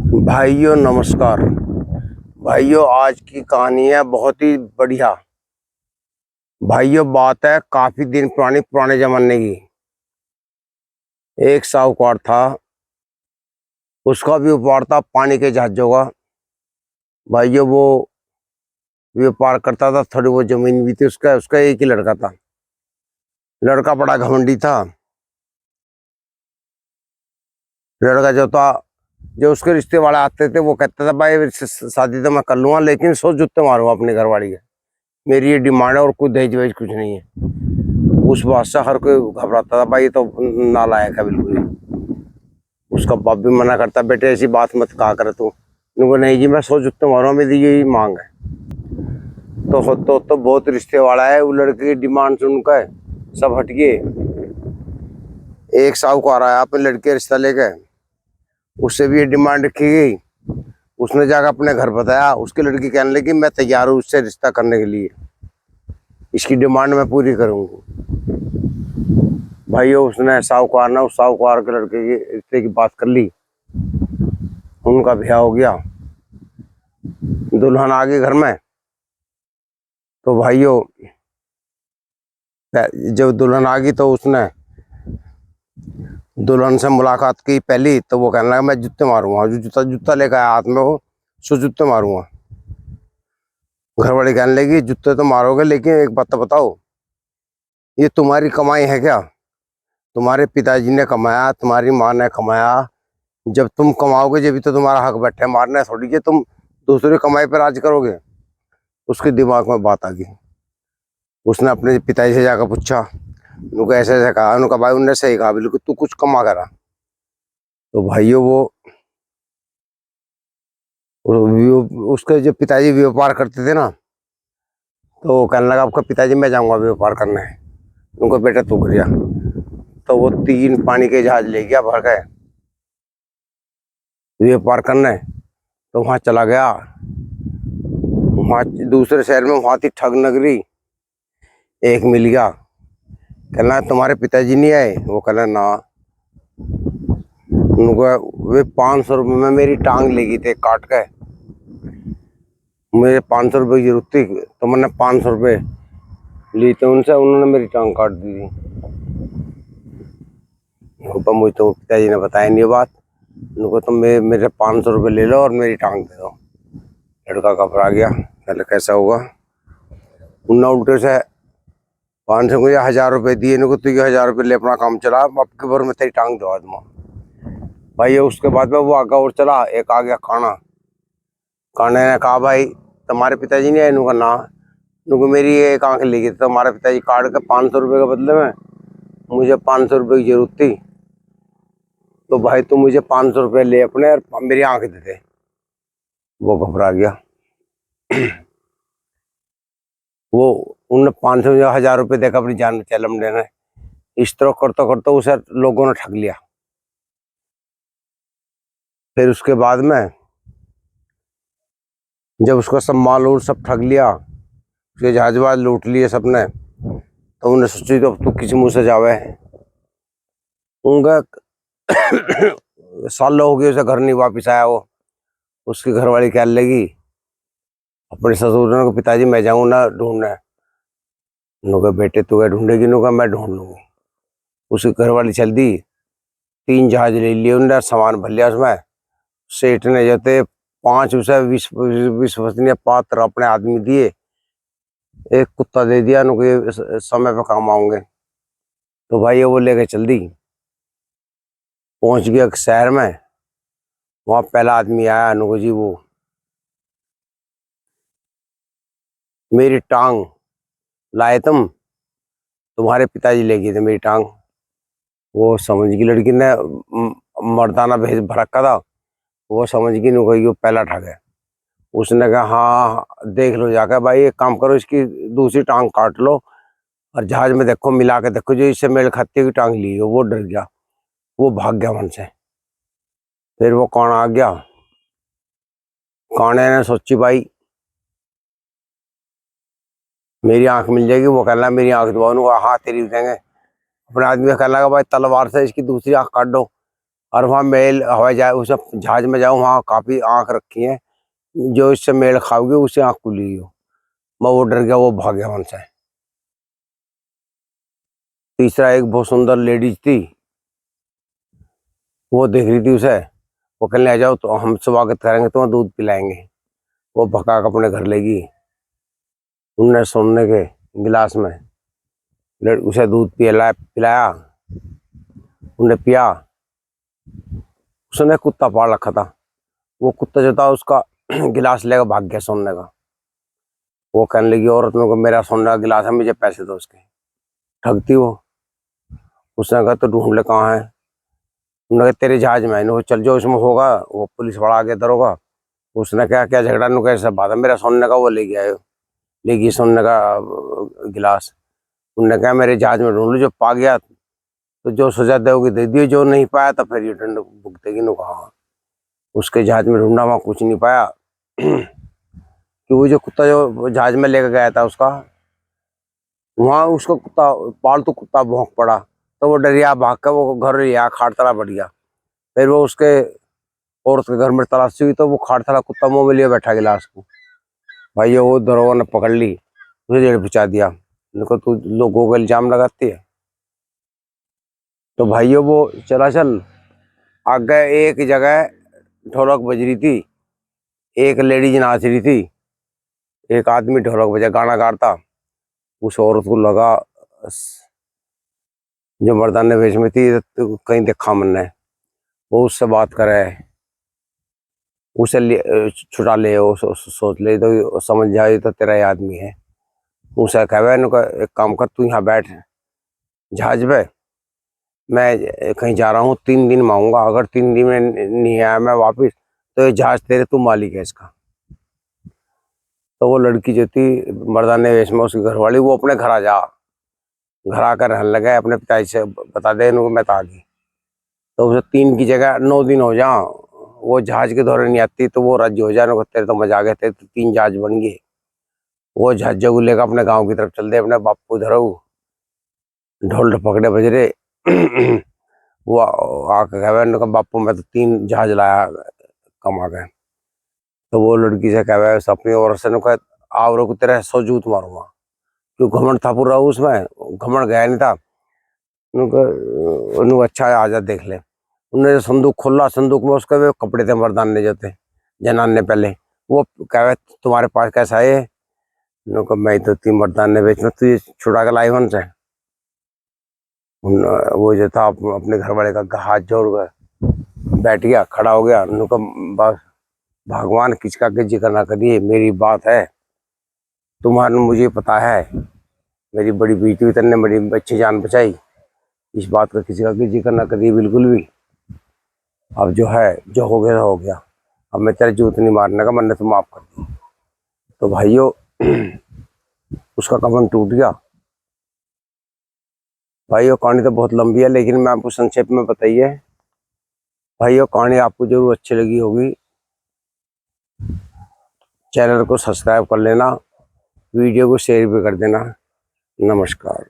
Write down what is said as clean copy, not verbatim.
भाइयों नमस्कार। भाइयों आज की कहानी है बहुत ही बढ़िया। भाइयों बात है काफी दिन पुराने जमाने की। एक साहूकार था, उसका भी व्यापार था पानी के जहाजों का। भाइयों वो व्यापार करता था, थोड़ी बहुत जमीन भी थी उसका। उसका एक ही लड़का था। लड़का बड़ा घमंडी था। लड़का जो था, जो उसके रिश्ते वाले आते थे वो कहता था भाई शादी तो मैं कर लूंगा, लेकिन 100 जूते मारूंगा अपनी घरवाली के। मेरी ये डिमांड है और कोई दहेज वहेज कुछ नहीं है। उस बात से हर कोई घबराता था, भाई ये तो नालायक है बिल्कुल ही। उसका बाप भी मना करता, बेटे ऐसी बात मत कहा कर तू। उनको नहीं जी मैं 100 जूते मारूंगा, मेरी यही मांग है। तो बहुत रिश्ते वाला है। वो लड़के की डिमांड सुनकर सब हट गए। एक साहूकार आया अपने लड़के रिश्ता लेकर, उससे भी ये डिमांड रखी गई। उसने जाकर अपने घर बताया। उसकी लड़की कहने लगी मैं तैयार हूँ उससे रिश्ता करने के लिए, इसकी डिमांड मैं पूरी करूंगी। भाइयों उसने साहूकार ने उस साहूकार के लड़के के रिश्ते की बात कर ली। उनका ब्याह हो गया, दुल्हन आ गई घर में। तो भाइयों जब दुल्हन आ गई तो उसने दुल्हन से मुलाकात की पहली। तो वो कहने लगा मैं जूते मारूंगा। जो जूता जूता लेकर आया हाथ में वो, सो जूते मारूंगा। घर वाले कहने लगी जूते तो मारोगे, लेकिन एक बात तो बताओ, ये तुम्हारी कमाई है क्या? तुम्हारे पिताजी ने कमाया, तुम्हारी माँ ने कमाया। जब तुम कमाओगे जब भी तो तुम्हारा हक बैठे मारना है थोड़ी कि तुम दूसरी कमाई पर राज करोगे। उसके दिमाग में बात आ गई। उसने अपने पिताजी से जाकर पूछा, उनको ऐसे ऐसे कहा। उन्होंने कहा भाई उनने सही कहा बिल्कुल, तू कुछ कमा करा। तो भाइयों उसके जो पिताजी व्यापार करते थे ना, तो वो कहने लगा आपका पिताजी मैं जाऊंगा व्यापार करने। उनको बेटा तू कर जा। तो वो 3 पानी के जहाज ले गया भर गए व्यापार करने। तो वहां चला गया। वहां दूसरे शहर में वहां थी ठग नगरी। एक मिल गया, कहना तुम्हारे पिताजी नहीं आए? वो कहना ना। उनको वे 500 रुपये में मेरी टांग ले गई थे काट के। मुझे 500 रुपये की जरूरत थी तो मैंने 500 रुपये ली थे उनसे, उन्होंने मेरी टांग काट दी थी। मुझे तो पिताजी ने बताया नहीं ये बात। उनको तो मेरे 500 रुपये ले लो और मेरी टांग दे दो। लड़का घबरा गया, पहले कैसा होगा। उन्ना उल्टे से 500 को या 1000 रुपये दिए इनको, तो ये 1000 रुपये ले अपना काम चला। अब के भर में तेरी टांग दो आदमा। भाई उसके बाद में वो आगा और चला। एक आ गया खाना। खाने ने कहा भाई तुम्हारे पिताजी नहीं आए? इनको ना। इनको मेरी एक आंख ले गई, तुम्हारे पिताजी काट के 500 रुपये के बदले में मुझे 500 रुपये की जरूरत थी। तो भाई तू मुझे 500 रुपये ले अपने और मेरी आंख दे दे। वो घबरा गया। वो उन 500 या 1000 रुपये देकर अपनी जान बचा लमडे ने। इस तरह करते करते उसे लोगों ने ठग लिया। फिर उसके बाद में जब उसका सब माल उल सब ठग लिया, उसके जहाज वहाज लूट लिए सबने, तो उन्हें सोची तो अब तू किसी मुंह से जावे। उनका साल हो गए उसे घर नहीं वापिस आया वो। उसकी घरवाली कहने लगी अपने ससुर को, पिताजी मैं जाऊँ ना ढूंढने? उन्होंने बेटे तू क्या ढूंढेगी? उन्होंने मैं ढूंढ लूंगी। उसकी घरवाली चल दी। 3 जहाज ले लिए उन्होंने, सामान भर लिया उसमें। सेठ ने जते 5 उसे विश्वसनीय पात्र अपने आदमी दिए। एक कुत्ता दे दिया उनको, ये समय पे काम आऊंगे। तो भाई वो लेके चल दी। पहुंच गया शहर में। वहां पहला आदमी आया, उनको जी वो मेरी टांग लाए तुम, तुम्हारे पिताजी ले गए थे मेरी टांग। वो समझ गई लड़की ने मर्दाना भेज भड़का था। वो समझ गई नहीं कोई पहला ठग है। उसने कहा हाँ देख लो जाकर भाई, एक काम करो इसकी दूसरी टांग काट लो और जहाज में देखो मिला के देखो जो इससे मेल खाती की टांग ली है। वो डर गया, वो भाग गया मन से। फिर वो कौन आ गया। काने ने सोची भाई मेरी आंख मिल जाएगी। वो कहना मेरी आंख दबाओ, हाँ तेरी देंगे। अपने आदमी का कहने लगा भाई तलवार से इसकी दूसरी आंख काट दो। और वहाँ मेल हवाई जहाज उस जहाज में जाऊँ, वहाँ काफ़ी आँख रखी है, जो इससे मेल खाओगे उससे आँख खुली हो। मैं वो डर गया, वो भाग गया वहाँ से। तीसरा एक बहुत सुंदर लेडीज थी, वो देख रही थी उसे, वो कहने आ जाओ तो हम स्वागत करेंगे, तुम्हें दूध पिलाएंगे। वो भगा के अपने घर ले गई। उनने सोने के गिलास में उसे दूध पिलाया पिलाया, उन्हें पिया। उसने कुत्ता पाल रखा था, वो कुत्ता जो था उसका गिलास लेकर भाग गया सोने का। वो कहने लगी औरत को, मेरा सोने का गिलास है, मुझे पैसे दो उसके। ठगती वो। उसने कहा तो ढूंढ ले कहाँ है। उन्होंने कहा तेरे जहाज में। इन्होंने चल जाओ, उसमें होगा। वो पुलिस वाला आ गया दरोगा। उसने कहा क्या झगड़ा, नु कैसे बात है, मेरा सोने का वो ले गया है, ले गई सोने का गिलास। उनने कहा मेरे जहाज में ढूंढ लो, जो पा गया तो जो सजा दोगी दे दियो, जो नहीं पाया तो फिर ये दंड भुगतेगी। नु कहा उसके जहाज में ढूंढा, वहां कुछ नहीं पाया। कि वो जो कुत्ता जो जहाज में लेकर गया था उसका, वहां उसका कुत्ता पालतू कुत्ता भौंक पड़ा, तो वो डरिया भाग कर वो घर लिया, खाटतला बढ़ गया। फिर वो उसके औरत के घर में तलाशी हुई, तो वो खाटतला कुत्ता मुंह में लिए बैठा गिलास को। भाई वो दरोगा ने पकड़ ली, उसे जेल पहुंचा दिया। उनको तू लोगों का इल्जाम लगाती है। तो भाइयों वो चला चल आगे एक जगह ढोलक बज रही थी, एक लेडीज नाच रही थी, एक आदमी ढोलक बजा गाना गाता। उस औरत को लगा जो मर्दाने वेश में थी, तो कहीं देखा मैंने, वो उससे बात करे, उसे छुटा ले, वो सोच ले तो समझ जाए तो तेरा ही आदमी है। उसे कहे एक काम कर, तू यहाँ बैठ जहाज पे, मैं कहीं जा रहा हूँ, 3 दिन में आऊंगा। अगर 3 दिन में नहीं आया मैं वापिस, तो ये जहाज तेरे, तू मालिक है इसका। तो वो लड़की जो थी मर्दाने वेश में, उसकी घरवाली, वो अपने घर आ जा, घर आकर रहने लगा, अपने पिताजी से बता दे इनको मैं तो आ गई। तो उसे 3 की जगह 9 दिन हो जा, वो जहाज के दौरे नहीं आती तो वो राज्य हो जाए। तेरे तो मजा आ गया, तेरे तो 3 जहाज बन गए। वो जहाज को लेकर अपने गाँव की तरफ चल दे, अपने बापू इधर ढोल पकड़े बज रहे। वो आके कहा बापू मैं तो 3 जहाज लाया कमा के। तो वो लड़की से कहा अपनी औरत से कहा आवरों को तेरा 100 जूत मारूंगा, क्यों घमंड था पूरा उसमें, घमंड गया नहीं था। उनको अच्छा आजा देख ले। उन्होंने जो संदूक खोला, संदूक में उसके वे कपड़े थे मर्दाने जो थे जनाने पहले। वो कह तुम्हारे पास कैसा है। उनको मैं तो 3 मर्दाने बेच में तुझे छुड़ा के लाई वन से। वो जो था अपने घर वाले का हाथ जोड़ कर बैठ गया, खड़ा हो गया। उनको बस भगवान किसका के जिक्र ना करिए, मेरी बात है, तुम्हारे मुझे पता है, मेरी बड़ी बेटी हुई, तेने बड़ी अच्छी जान बचाई, इस बात का किसी का जिक्र ना करिए बिल्कुल भी। अब जो है जो हो गया हो गया, अब मैं तेरे जूत नहीं मारने का, मैंने तो माफ कर दी। तो भाइयों उसका कफन टूट गया। भाइयों कहानी तो बहुत लंबी है, लेकिन मैं आपको संक्षेप में बताइए। भाइयों कहानी आपको जरूर अच्छी लगी होगी। चैनल को सब्सक्राइब कर लेना, वीडियो को शेयर भी कर देना। नमस्कार।